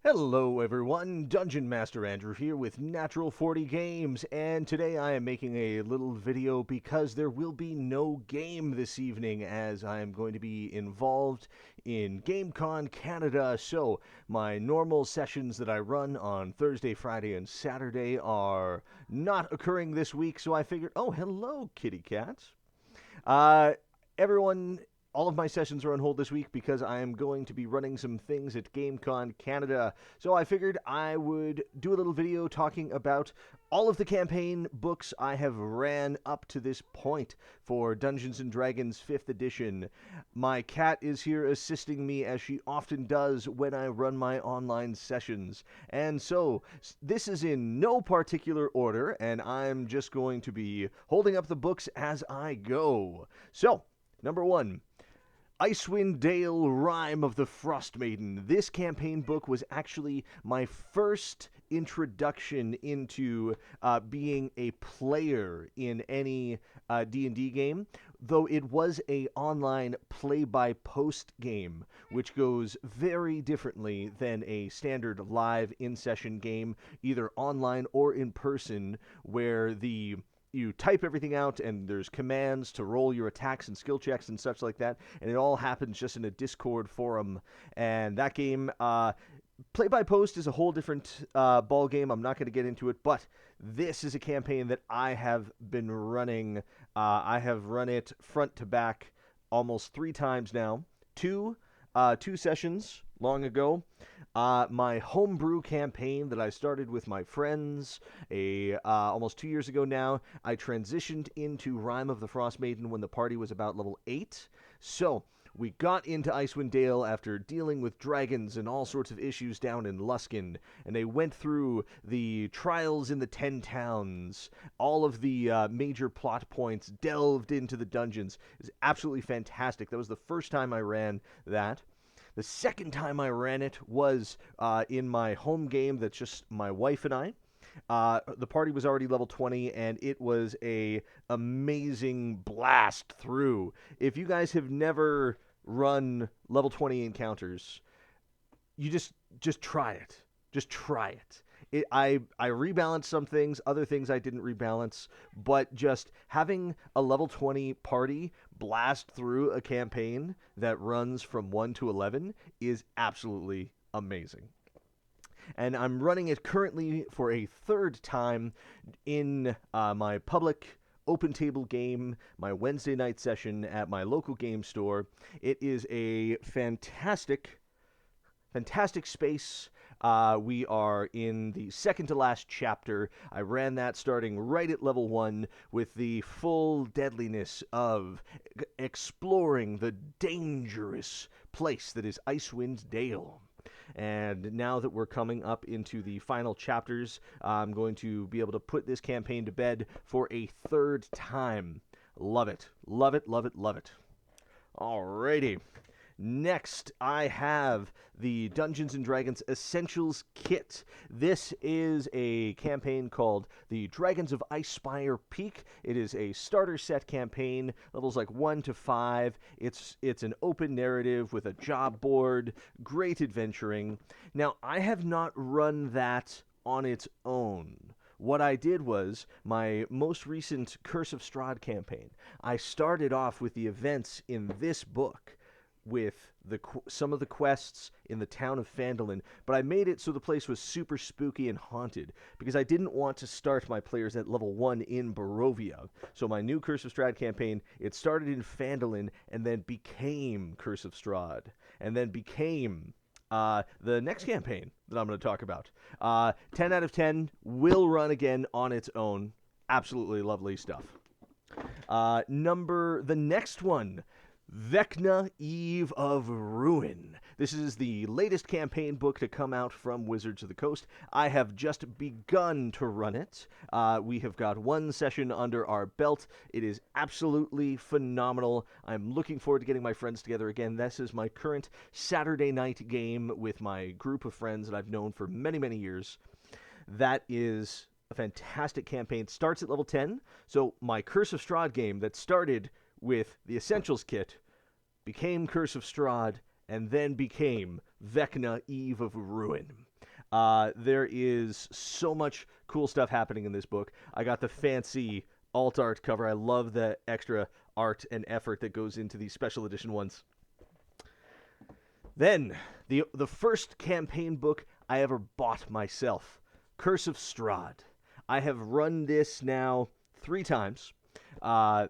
Hello everyone, Dungeon Master Andrew here with Natural 40 Games, and today I am making a little video because there will be no game this evening as I am going to be involved in GameCon Canada. So my normal sessions that I run on Thursday, Friday, and Saturday are not occurring this week, so I figured, oh hello kitty cats. Uh, everyone, all of my sessions are on hold this week because I am going to be running some things at GameCon Canada. So I figured I would do a little video talking about all of the campaign books I have ran up to this point for Dungeons and Dragons 5th edition. My cat is here assisting me as she often does when I run my online sessions. And so this is in no particular order, and I'm just going to be holding up the books as I go. So, number one, Icewind Dale Rime of the Frost Maiden. This campaign book was actually my first introduction into being a player in any D&D game, though it was a online play-by-post game, which goes very differently than a standard live in-session game, either online or in person, where you type everything out and there's commands to roll your attacks and skill checks and such like that, and it all happens just in a Discord forum. And that game, play by post, is a whole different ball game. I'm not going to get into it, but this is a campaign that I have been running. I have run it front to back almost 3 times now. Two sessions long ago. My homebrew campaign that I started with my friends almost 2 years ago now. I transitioned into Rime of the Frost Maiden when the party was about level 8. So we got into Icewind Dale after dealing with dragons and all sorts of issues down in Luskan, and they went through the trials in the 10 towns, all of the major plot points, delved into the dungeons. It was absolutely fantastic. That was the first time I ran that. The second time I ran it was in my home game that's just my wife and I. The party was already level 20, and it was a amazing blast through. If you guys have never run level 20 encounters, you just try it. Just try it. I rebalanced some things, other things I didn't rebalance, but just having a level 20 party blast through a campaign that runs from 1 to 11 is absolutely amazing. And I'm running it currently for a third time in my public open table game, my Wednesday night session at my local game store. It is a fantastic space. We are in the second to last chapter. I ran that starting right at level 1 with the full deadliness of exploring the dangerous place that is Icewind Dale. And now that we're coming up into the final chapters, I'm going to be able to put this campaign to bed for a third time. Love it. Love it, love it, love it. Alrighty. Next, I have the Dungeons & Dragons Essentials Kit. This is a campaign called the Dragons of Icespire Peak. It is a starter set campaign, levels like 1 to 5. It's an open narrative with a job board, great adventuring. Now, I have not run that on its own. What I did was my most recent Curse of Strahd campaign. I started off with the events in this book, with some of the quests in the town of Phandalin, but I made it so the place was super spooky and haunted because I didn't want to start my players at level 1 in Barovia. So my new Curse of Strahd campaign, it started in Phandalin and then became Curse of Strahd, and then became the next campaign that I'm going to talk about. 10 out of 10 will run again on its own. Absolutely lovely stuff. The next one, Vecna, Eve of Ruin. This is the latest campaign book to come out from Wizards of the Coast. I have just begun to run it. We have got one session under our belt. It is absolutely phenomenal. I'm looking forward to getting my friends together again. This is my current Saturday night game with my group of friends that I've known for many, many years. That is a fantastic campaign. Starts at level 10. So my Curse of Strahd game that started with the Essentials Kit became Curse of Strahd and then became Vecna, Eve of Ruin. There is so much cool stuff happening in this book. I got the fancy alt art cover. I love the extra art and effort that goes into these special edition ones. Then, the first campaign book I ever bought myself, Curse of Strahd. I have run this now 3 times. I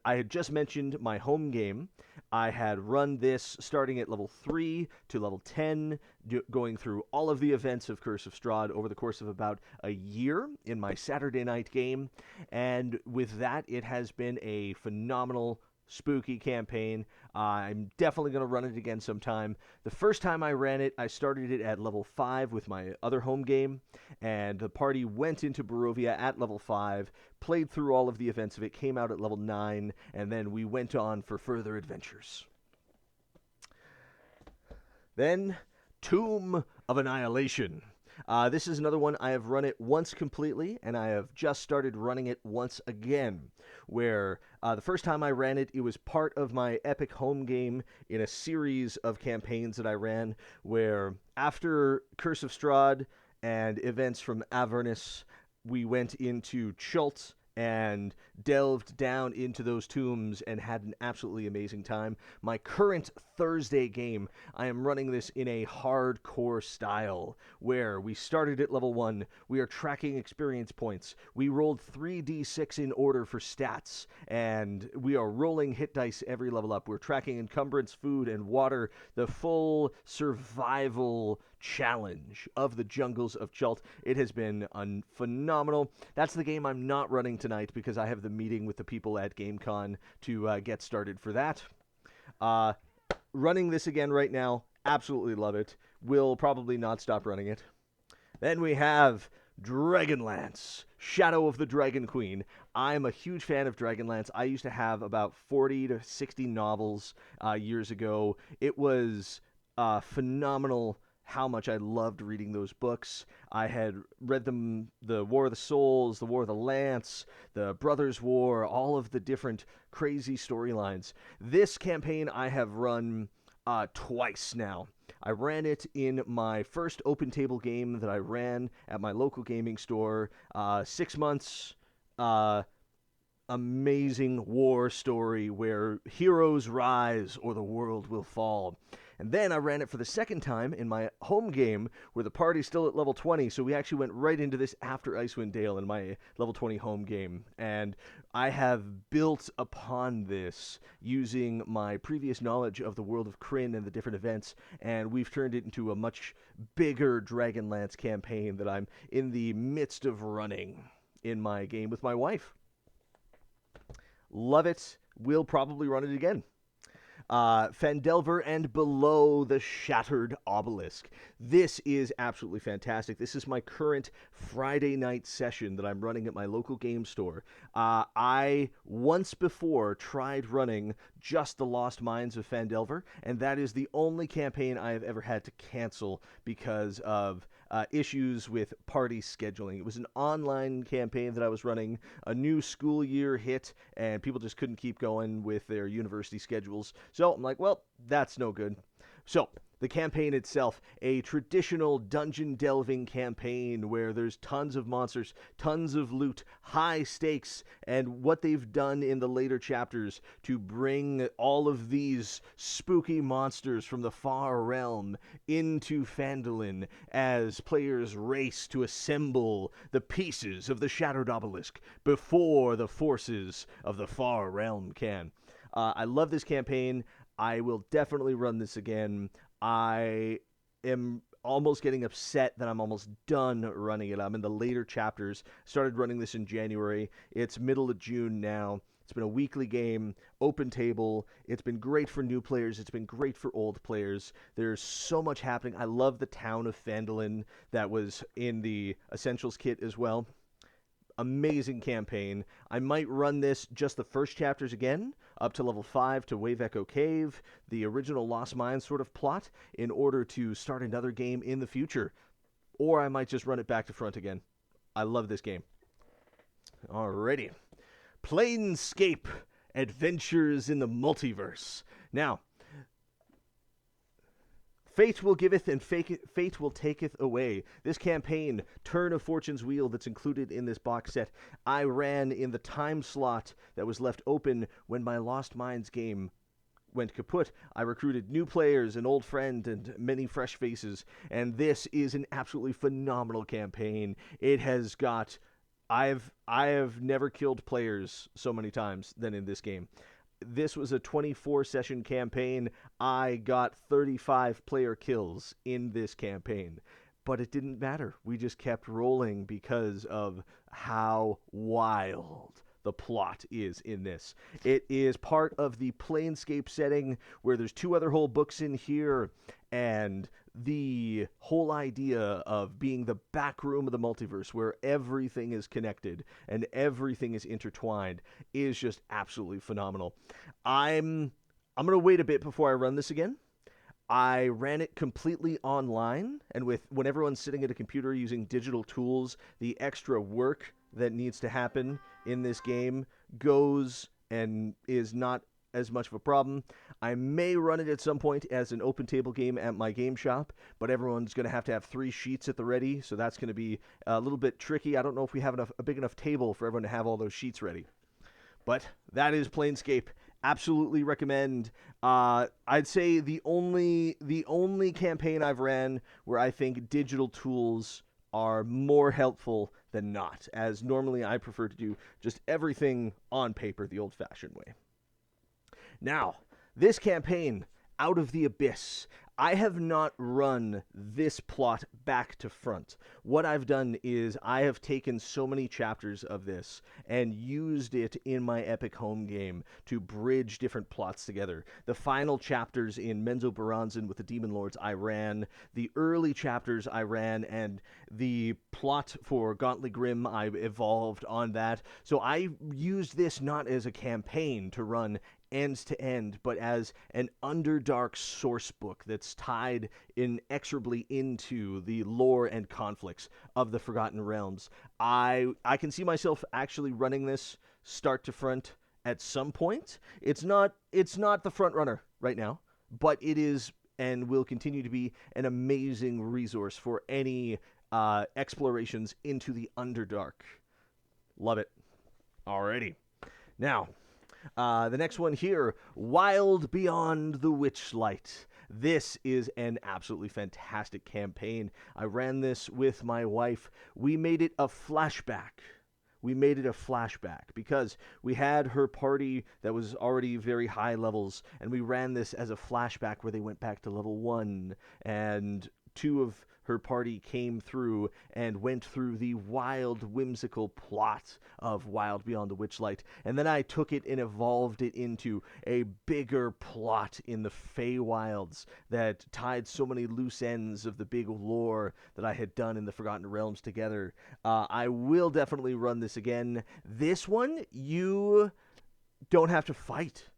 had just mentioned my home game. I had run this starting at level 3 to level 10, going through all of the events of Curse of Strahd over the course of about a year in my Saturday night game. And with that, it has been a phenomenal spooky campaign. I'm definitely going to run it again sometime. The first time I ran it, I started it at level 5 with my other home game, and the party went into Barovia at level 5, played through all of the events of it, came out at level 9, and then we went on for further adventures. Then, Tomb of Annihilation. This is another one. I have run it once completely, and I have just started running it once again, where the first time I ran it, it was part of my epic home game in a series of campaigns that I ran, where after Curse of Strahd and events from Avernus, we went into Chult and delved down into those tombs and had an absolutely amazing time. My current Thursday game, I am running this in a hardcore style, where we started at level 1, we are tracking experience points, we rolled 3d6 in order for stats, and we are rolling hit dice every level up. We're tracking encumbrance, food, and water, the full survival challenge of the jungles of Chult. It has been phenomenal. That's the game I'm not running tonight because I have the meeting with the people at GameCon to get started for that. Running this again right now, absolutely love it. Will probably not stop running it. Then we have Dragonlance, Shadow of the Dragon Queen. I'm a huge fan of Dragonlance. I used to have about 40 to 60 novels years ago. It was phenomenal how much I loved reading those books. I had read them, the War of the Souls, the War of the Lance, the Brothers' War, all of the different crazy storylines. This campaign I have run twice now. I ran it in my first open table game that I ran at my local gaming store. 6 months, amazing war story where heroes rise or the world will fall. And then I ran it for the second time in my home game where the party's still at level 20, so we actually went right into this after Icewind Dale in my level 20 home game. And I have built upon this using my previous knowledge of the world of Krynn and the different events, and we've turned it into a much bigger Dragonlance campaign that I'm in the midst of running in my game with my wife. Love it. We'll probably run it again. Phandelver and Below the Shattered Obelisk. This is absolutely fantastic. This is my current Friday night session that I'm running at my local game store. I once before tried running just the Lost Mines of Phandelver, and that is the only campaign I have ever had to cancel because of issues with party scheduling. It was an online campaign that I was running. A new school year hit, and people just couldn't keep going with their university schedules. So I'm like, well, that's no good. So the campaign itself, a traditional dungeon delving campaign where there's tons of monsters, tons of loot, high stakes, and what they've done in the later chapters to bring all of these spooky monsters from the far realm into Phandalin as players race to assemble the pieces of the Shattered Obelisk before the forces of the far realm can. I love this campaign. I will definitely run this again. I am almost getting upset that I'm almost done running it. I'm in the later chapters. Started running this in January. It's middle of June now. It's been a weekly game, open table. It's been great for new players. It's been great for old players. There's so much happening. I love the town of Phandalin that was in the Essentials kit as well. Amazing campaign. I might run this just the first chapters again, up to level 5 to Wave Echo Cave, the original Lost Mines sort of plot, in order to start another game in the future. Or I might just run it back to front again. I love this game. Alrighty. Planescape Adventures in the Multiverse. Now, Fate will giveth and fate will taketh away. This campaign, Turn of Fortune's Wheel, that's included in this box set, I ran in the time slot that was left open when my Lost Mines game went kaput. I recruited new players, an old friend, and many fresh faces, and this is an absolutely phenomenal campaign. It has got... I have never killed players so many times than in this game. This was a 24-session campaign. I got 35 player kills in this campaign. But it didn't matter. We just kept rolling because of how wild the plot is in this. It is part of the Planescape setting where there's 2 other whole books in here, and the whole idea of being the back room of the multiverse where everything is connected and everything is intertwined is just absolutely phenomenal. I'm going to wait a bit before I run this again. I ran it completely online, and when everyone's sitting at a computer using digital tools, the extra work that needs to happen in this game goes and is not as much of a problem. I may run it at some point as an open table game at my game shop, but everyone's going to have 3 sheets at the ready, so that's going to be a little bit tricky. I don't know if we have a big enough table for everyone to have all those sheets ready. But that is Planescape. Absolutely recommend. I'd say the only campaign I've ran where I think digital tools are more helpful than not, as normally I prefer to do just everything on paper the old-fashioned way. Now, this campaign, Out of the Abyss, I have not run this plot back to front. What I've done is I have taken so many chapters of this and used it in my Epic home game to bridge different plots together. The final chapters in Menzoberranzan with the Demon Lords I ran, the early chapters I ran, and the plot for Gauntlet Grim I evolved on that. So I used this not as a campaign to run end to end, but as an Underdark source book that's tied inexorably into the lore and conflicts of the Forgotten Realms. I can see myself actually running this start to front at some point. It's not the front runner right now, but it is and will continue to be an amazing resource for any explorations into the Underdark. Love it. Alrighty. Now, the next one here, Wild Beyond the Witchlight. This is an absolutely fantastic campaign. I ran this with my wife. We made it a flashback. Because we had her party that was already very high levels, and we ran this as a flashback where they went back to level 1, and 2 of her party came through and went through the wild, whimsical plot of Wild Beyond the Witchlight. And then I took it and evolved it into a bigger plot in the Feywilds that tied so many loose ends of the big lore that I had done in the Forgotten Realms together. I will definitely run this again. This one, you don't have to fight.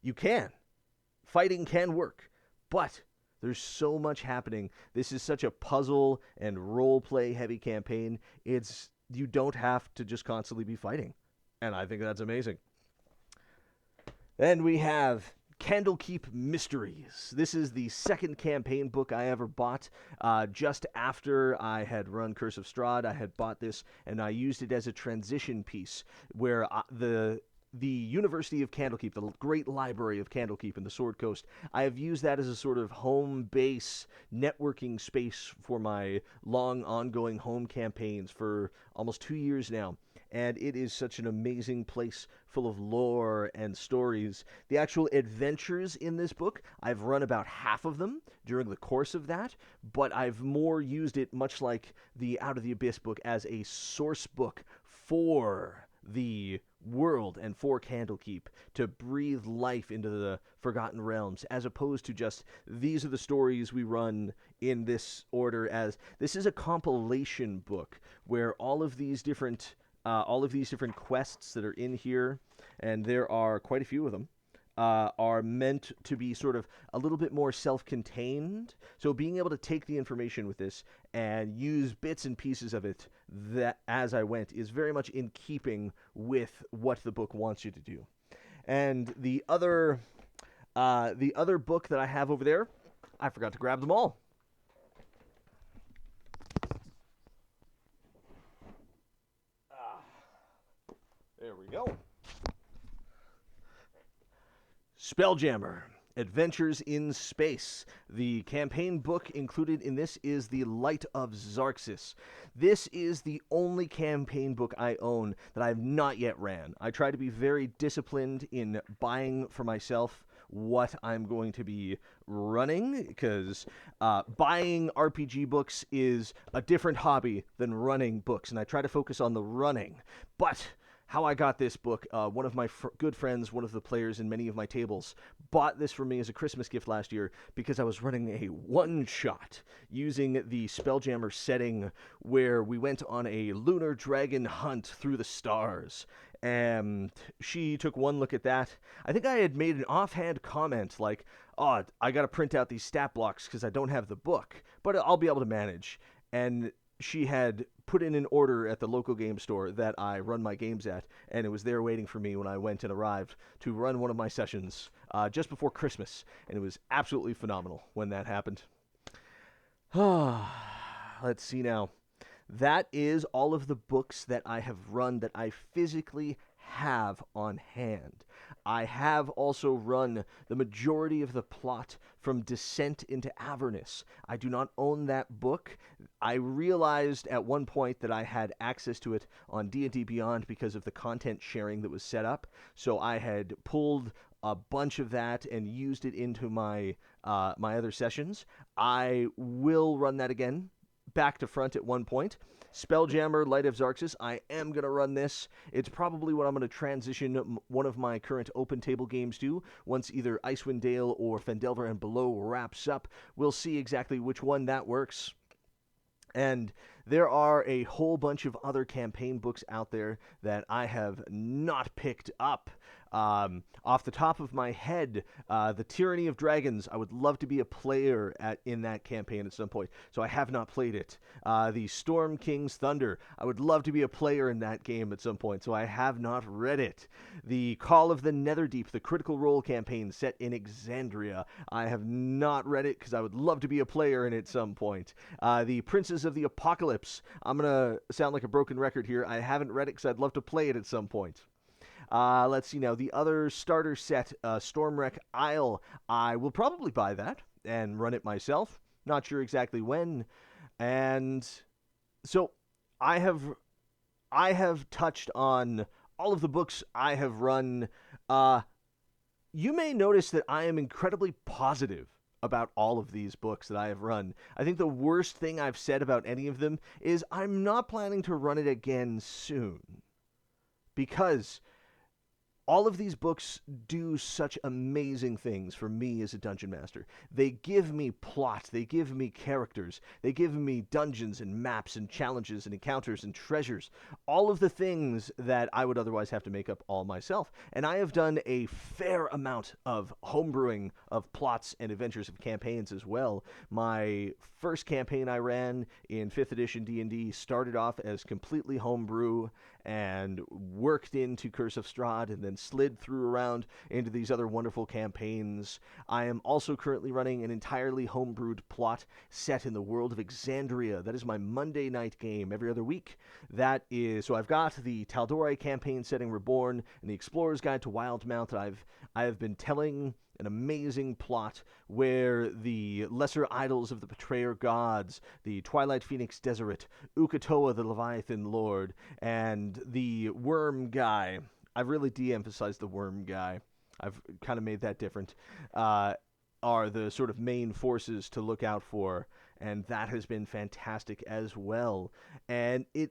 You can. Fighting can work. But there's so much happening. This is such a puzzle and role-play heavy campaign. You don't have to just constantly be fighting. And I think that's amazing. Then we have Candlekeep Mysteries. This is the second campaign book I ever bought. Just after I had run Curse of Strahd, I had bought this, and I used it as a transition piece where the University of Candlekeep, the great library of Candlekeep in the Sword Coast, I have used that as a sort of home base networking space for my long ongoing home campaigns for almost 2 years now. And it is such an amazing place full of lore and stories. The actual adventures in this book, I've run about half of them during the course of that, but I've more used it, much like the Out of the Abyss book, as a source book for the world and for Candlekeep to breathe life into the Forgotten Realms, as opposed to just these are the stories we run in this order. As this is a compilation book where all of these different quests that are in here, and there are quite a few of them, are meant to be sort of a little bit more self-contained. So being able to take the information with this and use bits and pieces of it that as I went is very much in keeping with what the book wants you to do. And the other book that I have over there I forgot to grab them all. There we go. Spelljammer: Adventures in Space. The campaign book included in this is The Light of Xarxis. This is the only campaign book I own that I have not yet ran. I try to be very disciplined in buying for myself what I'm going to be running, because buying RPG books is a different hobby than running books, and I try to focus on the running. But how I got this book, one of my good friends, one of the players in many of my tables, bought this for me as a Christmas gift last year because I was running a one-shot using the Spelljammer setting where we went on a lunar dragon hunt through the stars. And she took one look at that. I think I had made an offhand comment like, oh, I got to print out these stat blocks because I don't have the book, but I'll be able to manage. And she had put in an order at the local game store that I run my games at, and it was there waiting for me when I went and arrived to run one of my sessions just before Christmas, and it was absolutely phenomenal when that happened. Let's see now. That is all of the books that I have run that I physically have on hand. I have also run the majority of the plot from Descent into Avernus. I do not own that book. I realized at one point that I had access to it on D&D Beyond because of the content sharing that was set up, so I had pulled a bunch of that and used it into my other sessions. I will run that again, back to front at one point. Spelljammer: Light of Xarxis, I am going to run this. It's probably what I'm going to transition one of my current open table games to once either Icewind Dale or Phandelver and Below wraps up. We'll see exactly which one that works. And there are a whole bunch of other campaign books out there that I have not picked up. Off the top of my head, The Tyranny of Dragons, I would love to be a player in that campaign at some point, so I have not played it. The Storm King's Thunder, I would love to be a player in that game at some point, so I have not read it. The Call of the Netherdeep, the Critical Role campaign set in Exandria, I have not read it because I would love to be a player in it at some point. The Princes of the Apocalypse, I'm going to sound like a broken record here, I haven't read it because I'd love to play it at some point. Let's see now. The other starter set, Stormwreck Isle, I will probably buy that and run it myself. Not sure exactly when. And so I have touched on all of the books I have run. You may notice that I am incredibly positive about all of these books that I have run. I think the worst thing I've said about any of them is I'm not planning to run it again soon. Because all of these books do such amazing things for me as a dungeon master. They give me plot, they give me characters, they give me dungeons and maps and challenges and encounters and treasures. All of the things that I would otherwise have to make up all myself. And I have done a fair amount of homebrewing of plots and adventures of campaigns as well. My first campaign I ran in 5th edition D&D started off as completely homebrew and worked into Curse of Strahd and then slid through around into these other wonderful campaigns. I am also currently running an entirely homebrewed plot set in the world of Exandria. That is my Monday night game every other week. So I've got the Tal'Dorei campaign setting Reborn and the Explorer's Guide to Wildemount. I have been telling an amazing plot where the lesser idols of the Betrayer gods, the Twilight Phoenix Deseret, Uk'otoa the Leviathan Lord, and the Worm Guy. I've really de-emphasized the Worm Guy. I've kind of made that different. Are the sort of main forces to look out for, and that has been fantastic as well. And it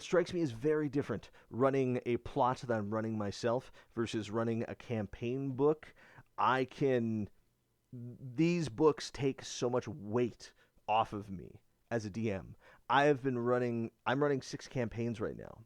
strikes me as very different running a plot that I'm running myself versus running a campaign book. These books take so much weight off of me as a DM. I'm running 6 campaigns right now.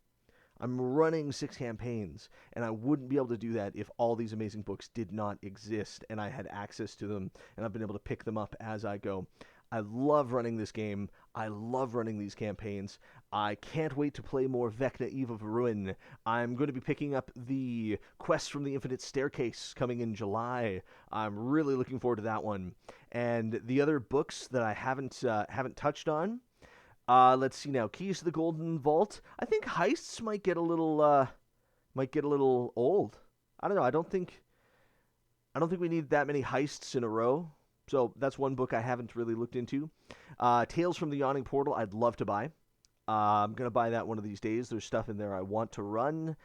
I'm running 6 campaigns, and I wouldn't be able to do that if all these amazing books did not exist and I had access to them and I've been able to pick them up as I go. I love running this game. I love running these campaigns. I can't wait to play more Vecna Eve of Ruin. I'm going to be picking up the Quest from the Infinite Staircase coming in July. I'm really looking forward to that one. And the other books that I haven't touched on. Let's see now. Keys to the Golden Vault. I think heists might get a little old. I don't know. I don't think we need that many heists in a row. So that's one book I haven't really looked into. Tales from the Yawning Portal, I'd love to buy. I'm going to buy that one of these days. There's stuff in there I want to run.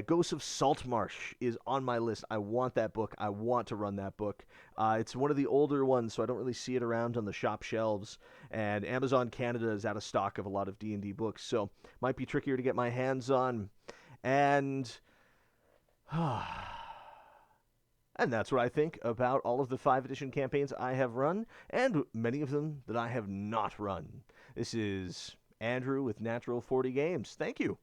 Ghosts of Saltmarsh is on my list. I want that book. I want to run that book. It's one of the older ones, so I don't really see it around on the shop shelves. And Amazon Canada is out of stock of a lot of D&D books, so might be trickier to get my hands on. And And that's what I think about all of the 5 edition campaigns I have run, and many of them that I have not run. This is Andrew with Natural 40 Games. Thank you.